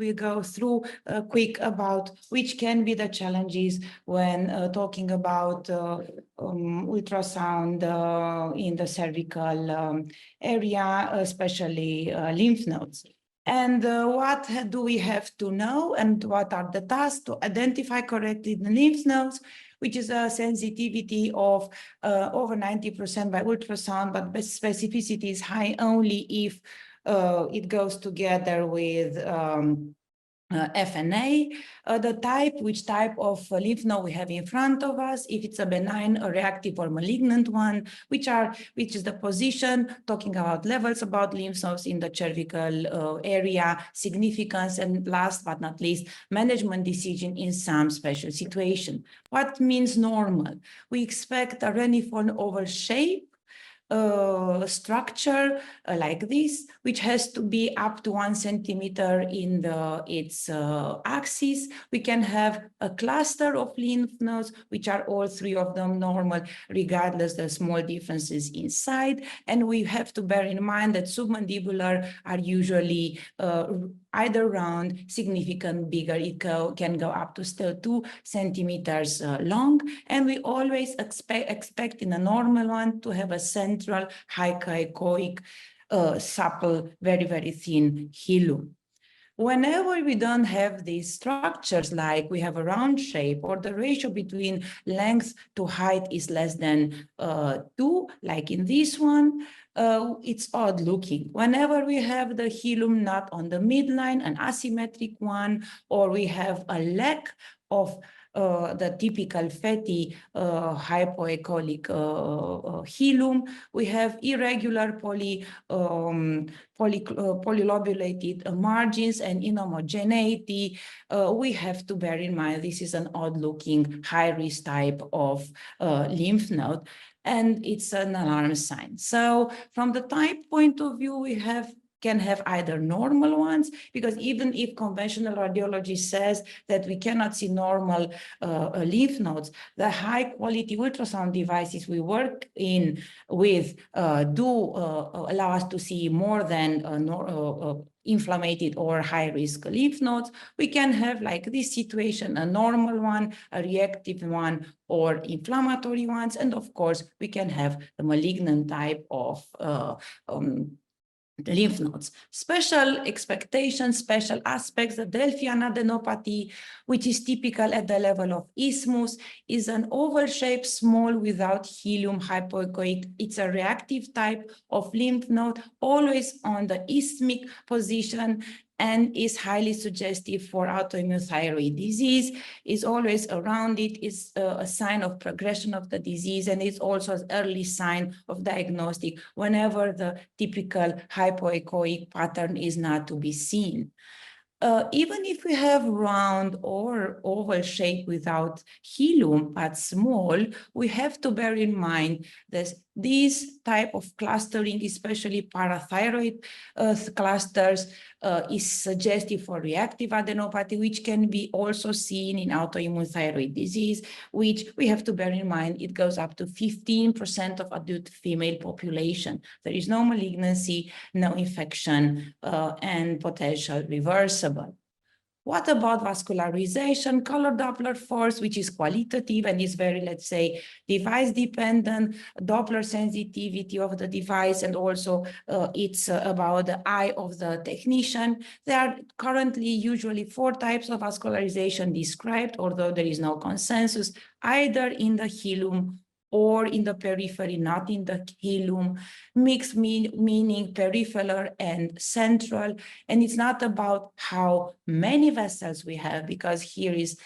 we go through quick about which can be the challenges when talking about ultrasound in the cervical area, especially lymph nodes. And what do we have to know, and what are the tasks to identify correctly the lymph nodes, which is a sensitivity of over 90% by ultrasound, but specificity is high only if it goes together with FNA, which type of lymph node we have in front of us, if it's a benign, a reactive, or malignant one, which is the position, talking about levels about lymph nodes in the cervical area, significance, and last but not least, management decision in some special situation. What means normal? We expect a reniform oval shape structure like this, which has to be up to 1 centimeter in its axis. We can have a cluster of lymph nodes, which are all three of them normal, regardless the small differences inside. And we have to bear in mind that submandibular are usually either round, significant, bigger. It can go up to still 2 centimeters long. And we always expect in a normal one to have a central high COE supple, very, very thin hilum. Whenever we don't have these structures, like we have a round shape, or the ratio between length to height is less than 2, like in this one, it's odd looking. Whenever we have the hilum not on the midline, an asymmetric one, or we have a lack of the typical fatty hypoecholic hilum, we have irregular polylobulated margins and inhomogeneity. We have to bear in mind this is an odd-looking high-risk type of lymph node, and it's an alarm sign. So from the type point of view, we can have either normal ones, because even if conventional radiology says that we cannot see normal lymph nodes, the high quality ultrasound devices we work with do allow us to see more than inflamed or high-risk lymph nodes. We can have, like this situation, a normal one, a reactive one, or inflammatory ones. And of course, we can have the malignant type of lymph nodes. Special expectations, special aspects, the Delphian adenopathy, which is typical at the level of isthmus, is an oval shape, small, without hilum, hypoechoic. It's a reactive type of lymph node, always on the isthmic position, and is highly suggestive for autoimmune thyroid disease, is always around it, is a sign of progression of the disease, and is also an early sign of diagnostic whenever the typical hypoechoic pattern is not to be seen. Even if we have round or oval shape without hilum, but small, we have to bear in mind that this type of clustering, especially parathyroid clusters, is suggestive for reactive adenopathy, which can be also seen in autoimmune thyroid disease, which we have to bear in mind, it goes up to 15% of adult female population. There is no malignancy, no infection, and potential reversible. What about vascularization, color Doppler force, which is qualitative and is very, let's say, device dependent, Doppler sensitivity of the device, and also it's about the eye of the technician. There are currently usually 4 types of vascularization described, although there is no consensus, either in the hilum or in the periphery, not in the hilum, mixed meaning peripheral and central. And it's not about how many vessels we have, because here is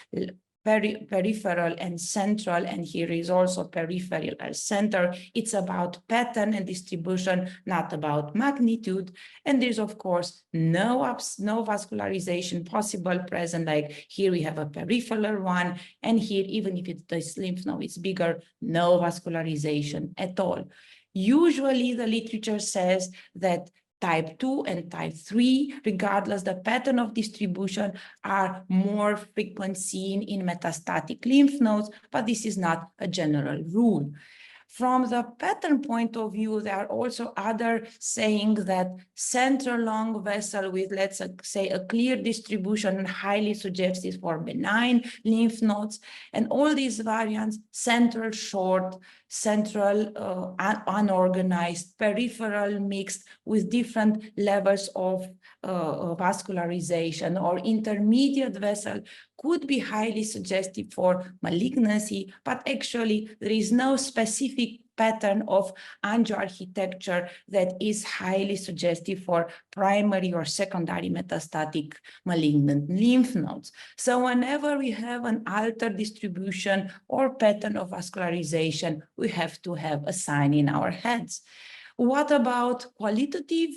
peripheral and central, and here is also peripheral and center. It's about pattern and distribution, not about magnitude. And there's, of course, no vascularization possible present, like here we have a peripheral one, and here, even if this lymph node is bigger, no vascularization at all. Usually the literature says that type 2 and type 3, regardless the pattern of distribution, are more frequent seen in metastatic lymph nodes, but this is not a general rule. From the pattern point of view, there are also other saying that central long vessel with, let's say, a clear distribution and highly suggestive for benign lymph nodes, and all these variants, central short, central unorganized, peripheral mixed with different levels of vascularization, or intermediate vessel could be highly suggestive for malignancy, but actually there is no specific pattern of angioarchitecture that is highly suggestive for primary or secondary metastatic malignant lymph nodes. So whenever we have an altered distribution or pattern of vascularization, we have to have a sign in our heads. What about qualitative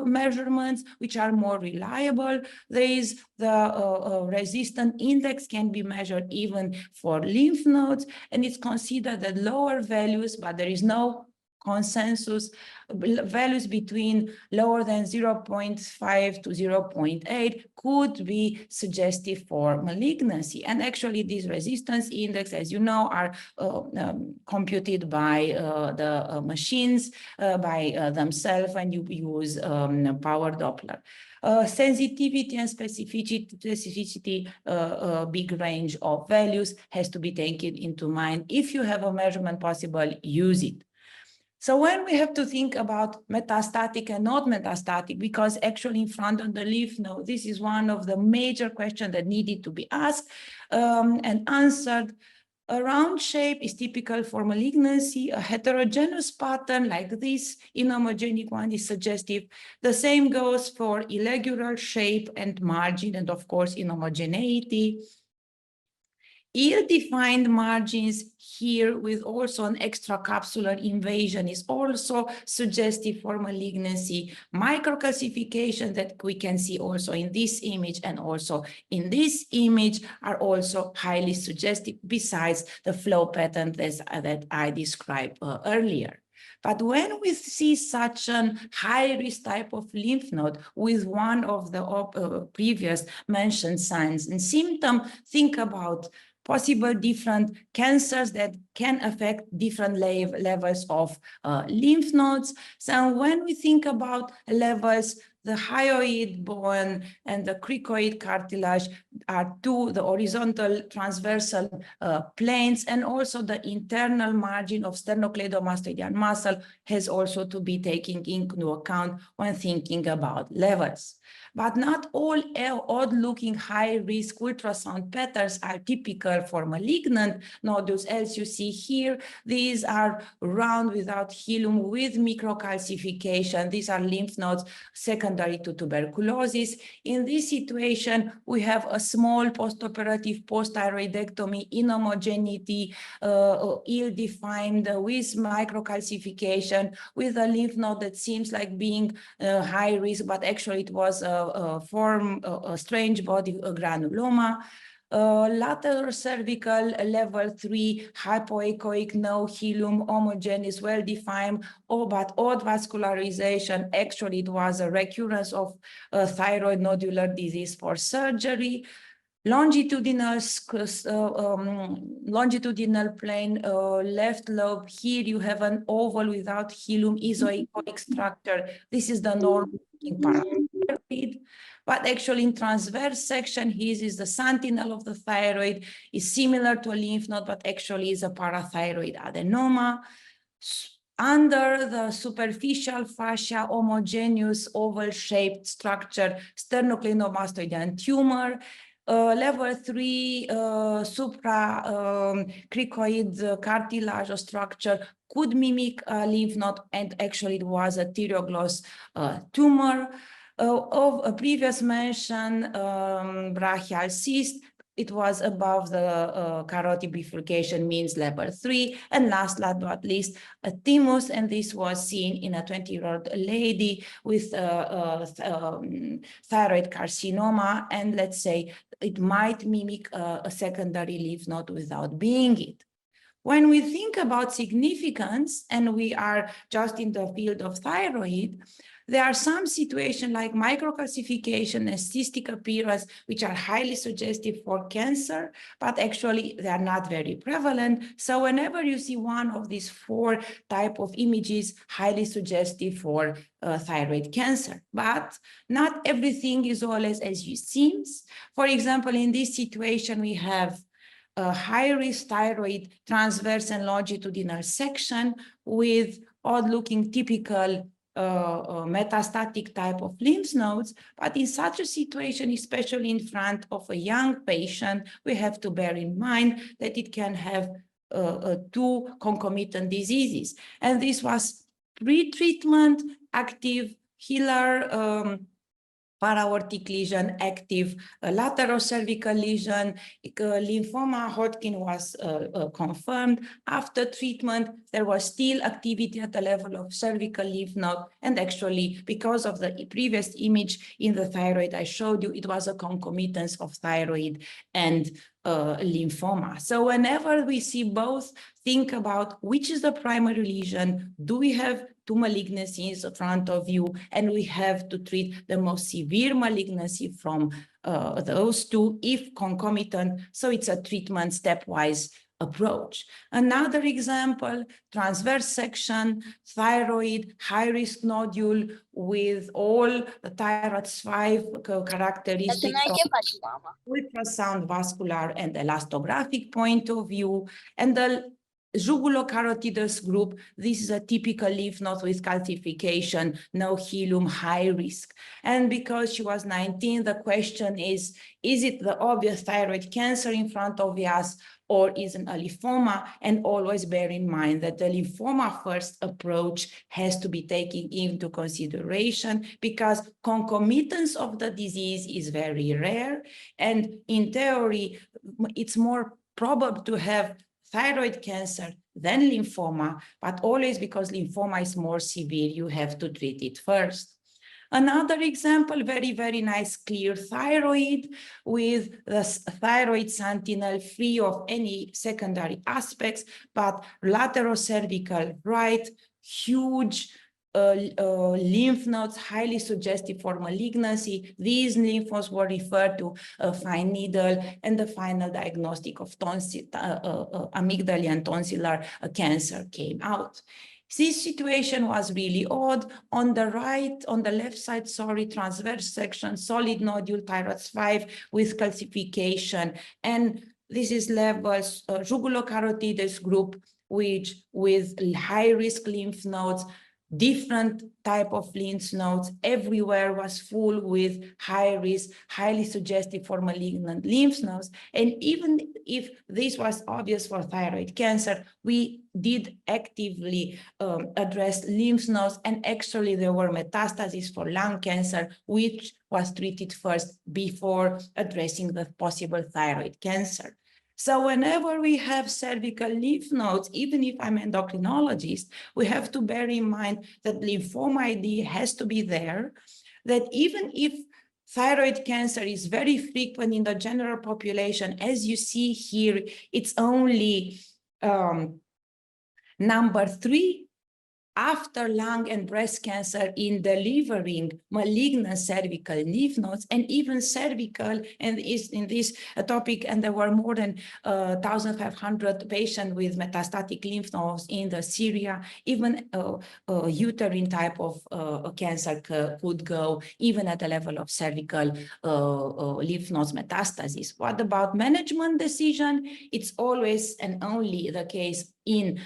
measurements, which are more reliable? There is the resistance index can be measured even for lymph nodes, and it's considered that lower values, but there is no consensus, values between lower than 0.5 to 0.8 could be suggestive for malignancy. And actually these resistance index, as you know, are computed by the machines by themselves when you use power Doppler. Sensitivity and specificity, big range of values has to be taken into mind. If you have a measurement possible, use it. So when we have to think about metastatic and not metastatic, because actually in front of the lymph node, this is one of the major questions that needed to be asked and answered. A round shape is typical for malignancy. A heterogeneous pattern like this, inhomogenic one, is suggestive. The same goes for irregular shape and margin, and of course inhomogeneity. Ill-defined margins here with also an extracapsular invasion is also suggestive for malignancy. Microcalcifications that we can see also in this image and also in this image are also highly suggestive, besides the flow pattern that I described earlier. But when we see such a high-risk type of lymph node with one of the previous mentioned signs and symptoms, think about possible different cancers that can affect different levels of lymph nodes. So when we think about levels, the hyoid bone and the cricoid cartilage are the horizontal transversal planes, and also the internal margin of sternocleidomastoideal muscle has also to be taken into account when thinking about levels. But not all odd-looking high-risk ultrasound patterns are typical for malignant nodules. As you see here, these are round without hilum with microcalcification. These are lymph nodes secondary to tuberculosis. In this situation, we have a small postoperative post-thyroidectomy, inhomogeneity, ill-defined with microcalcification, with a lymph node that seems like being high risk, but actually it was a strange body granuloma. Lateral cervical level 3, hypoechoic, no hilum, homogeneous, well-defined, but odd vascularization. Actually, it was a recurrence of thyroid nodular disease for surgery. Longitudinal plane, left lobe. Here you have an oval without hilum, isoechoic structure. This is the normal parathyroid. But actually in transverse section, his is the sentinel of the thyroid, is similar to a lymph node, but actually is a parathyroid adenoma. Under the superficial fascia, homogeneous oval-shaped structure, sternocleidomastoideal tumor. Level 3 supracricoid cartilage structure could mimic a lymph node, and actually it was a thyroglobus tumor. Of a previous mention, brachial cyst, it was above the carotid bifurcation, means level 3. And last but not least, a thymus, and this was seen in a 20-year-old lady with thyroid carcinoma, and let's say it might mimic a secondary lymph node without being it. When we think about significance, and we are just in the field of thyroid, There are some situations like microcalcification and cystic appearance, which are highly suggestive for cancer, but actually they are not very prevalent. So whenever you see one of these 4 type of images, highly suggestive for thyroid cancer. But not everything is always as it seems. For example, in this situation, we have a high-risk thyroid transverse and longitudinal section with odd-looking typical metastatic type of lymph nodes. But in such a situation, especially in front of a young patient, we have to bear in mind that it can have 2 concomitant diseases. And this was pre-treatment, active hilar para-aortic lesion, active lateral cervical lesion, lymphoma Hodgkin was confirmed. After treatment, there was still activity at the level of cervical lymph node. And actually, because of the previous image in the thyroid I showed you, it was a concomitance of thyroid and lymphoma. So whenever we see both, think about which is the primary lesion, do we have 2 malignancies in front of you, and we have to treat the most severe malignancy from those 2 if concomitant. So it's a treatment stepwise approach. Another example, transverse section, thyroid, high-risk nodule with all the thyroid's 5 characteristics of ultrasound, vascular, and elastographic point of view, and the jugulocarotidous group. This is a typical lymph node with calcification, no hilum, high risk. And because she was 19, the question is it the obvious thyroid cancer in front of us, or is it a lymphoma? And always bear in mind that the lymphoma first approach has to be taken into consideration because concomitance of the disease is very rare. And in theory, it's more probable to have thyroid cancer than lymphoma, but always because lymphoma is more severe, you have to treat it first. Another example, very, very nice clear thyroid with the thyroid sentinel free of any secondary aspects, but lateral cervical right, huge lymph nodes, highly suggestive for malignancy. These lymph nodes were referred to a fine needle, and the final diagnostic of amygdala and tonsillar cancer came out. This situation was really odd. On the left side, sorry, transverse section, solid nodule, thyroid 5 with calcification. And this is levels, jugulocarotidous group, which with high-risk lymph nodes, different type of lymph nodes, everywhere was full with high risk, highly suggestive for malignant lymph nodes. And even if this was obvious for thyroid cancer, we did actively address lymph nodes, and actually there were metastases for lung cancer, which was treated first before addressing the possible thyroid cancer. So whenever we have cervical lymph nodes, even if I'm an endocrinologist, we have to bear in mind that lymphoma ID has to be there, that even if thyroid cancer is very frequent in the general population, as you see here, it's only number 3 after lung and breast cancer in delivering malignant cervical lymph nodes, and even cervical, and is in this topic, and there were more than 1,500 patients with metastatic lymph nodes in the Syria. Even uterine type of cancer could go even at the level of cervical lymph nodes metastasis. What about management decision? It's always and only the case in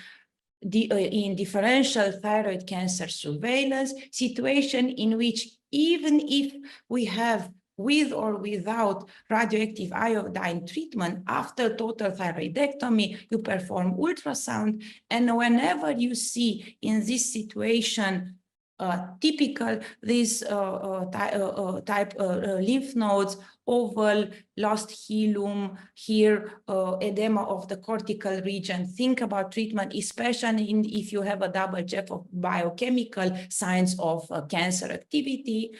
differential thyroid cancer surveillance situation in which even if we have with or without radioactive iodine treatment after total thyroidectomy, you perform ultrasound. And whenever you see in this situation typical this type lymph nodes, oval, lost hilum, here edema of the cortical region, think about treatment, especially if you have a double check of biochemical signs of cancer activity.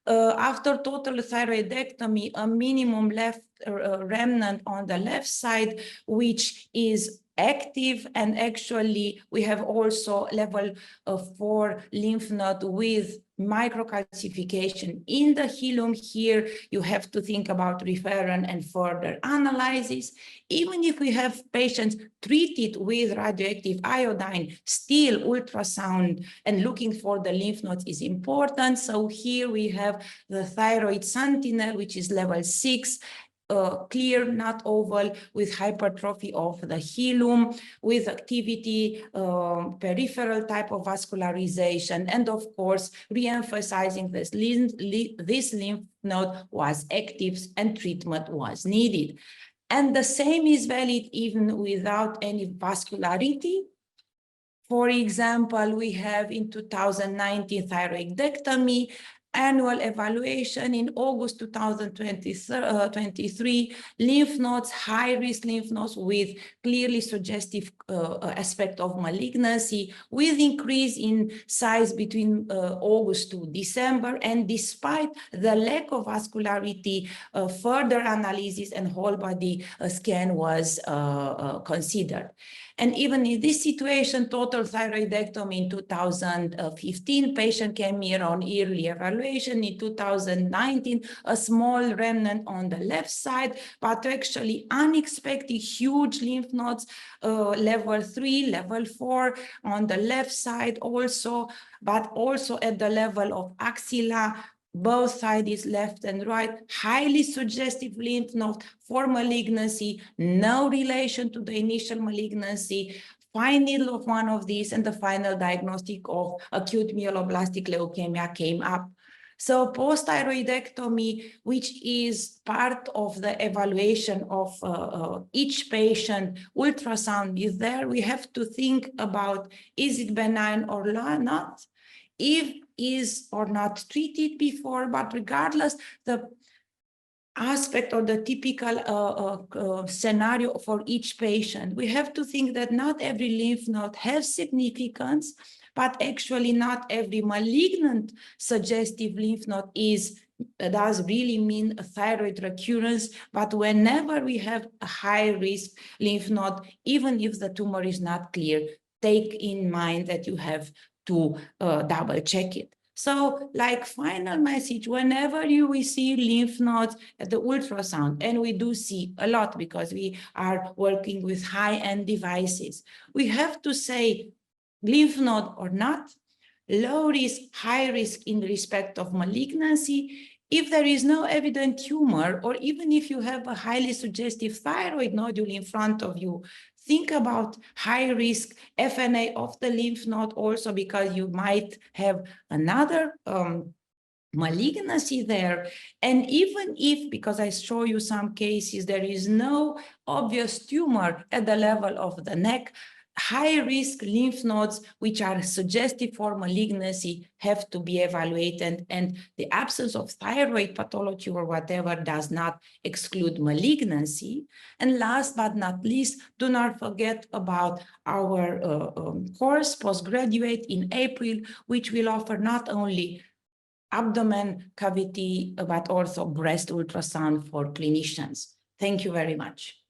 After total thyroidectomy, a minimum left remnant on the left side, which is active, and actually we have also level 4 lymph node with microcalcification in the hilum. Here, you have to think about reference and further analysis. Even if we have patients treated with radioactive iodine, still ultrasound and looking for the lymph nodes is important. So here we have the thyroid sentinel, which is level 6, clear, not oval, with hypertrophy of the hilum, with activity, peripheral type of vascularization, and of course, re-emphasizing this lymph node was active and treatment was needed. And the same is valid even without any vascularity. For example, we have in 2019 thyroidectomy, annual evaluation in August 2023, lymph nodes, high-risk lymph nodes with clearly suggestive aspect of malignancy, with increase in size between August to December, and despite the lack of vascularity, further analysis and whole body scan was considered. And even in this situation, total thyroidectomy in 2015, patient came here on early evaluation. In 2019, a small remnant on the left side, but actually unexpected huge lymph nodes, level 3, level 4 on the left side also, but also at the level of axilla, both sides, left and right, highly suggestive lymph node for malignancy, no relation to the initial malignancy, fine needle of one of these, and the final diagnostic of acute myeloblastic leukemia came up. So post-thyroidectomy, which is part of the evaluation of each patient, ultrasound is there. We have to think about, is it benign or not? If is or not treated before, but regardless, the aspect or the typical scenario for each patient, we have to think that not every lymph node has significance, but actually not every malignant suggestive lymph node does really mean a thyroid recurrence. But whenever we have a high risk lymph node, even if the tumor is not clear, take in mind that you have to double check it. So, like final message, whenever you will see lymph nodes at the ultrasound, and we do see a lot because we are working with high-end devices, we have to say lymph node or not, low risk, high risk in respect of malignancy. If there is no evident tumor, or even if you have a highly suggestive thyroid nodule in front of you, think about high risk FNA of the lymph node also, because you might have another malignancy there. And even if, because I show you some cases, there is no obvious tumor at the level of the neck, high-risk lymph nodes, which are suggestive for malignancy, have to be evaluated, and the absence of thyroid pathology or whatever does not exclude malignancy. And last but not least, do not forget about our course, postgraduate in April, which will offer not only abdomen cavity, but also breast ultrasound for clinicians. Thank you very much.